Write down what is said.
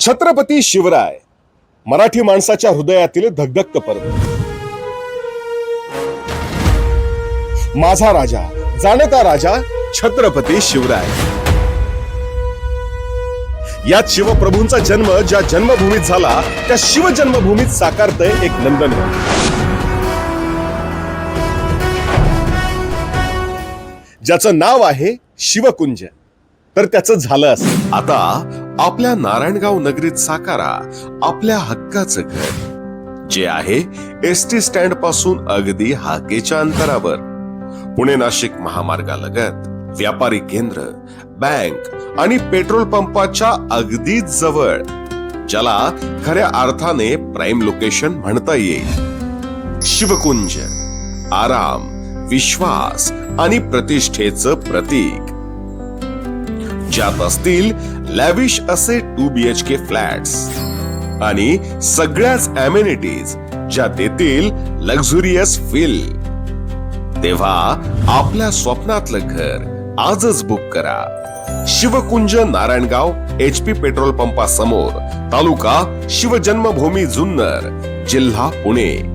छत्रपती शिवराय मराठी माणसाच्या हृदयातील धगधगत पर्वत. माझा राजा, जाणता राजा छत्रपती शिवराय. यात शिवप्रभूंचा जन्म ज्या जन्मभूमीत झाला त्या शिवजन्मभूमीत साकारतय एक नंदन. ज्याचं नाव आहे शिवकुंज. तर त्याचं झालं असं. आता आपल्या नारायणगाव नगरीत साकारा आपल्या हक्काचं घर, जे आहे एसटी स्टँड पासून अगदी हाकेच्या अंतरावर. पुणे नाशिक महामार्गालगत व्यापारी केंद्र, बँक आणि पेट्रोल पंपाच्या अगदी जवळ, ज्याला खऱ्या अर्थाने प्राईम लोकेशन म्हणता येईल. शिवकुंज आराम, विश्वास आणि प्रतिष्ठेचं प्रतीक. ज्यात असतील लॅविश असे 2 BHK फ्लॅट्स आणि सगळ्याच अमेनिटीज ज्या देतील लक्झुरियस फील. तेव्हा आपल्या स्वप्नातलं घर आजच बुक करा. शिवकुंज, नारायणगाव, HP पेट्रोल पंपा समोर, तालुका शिवजन्मभूमी जुन्नर, जिल्हा पुणे.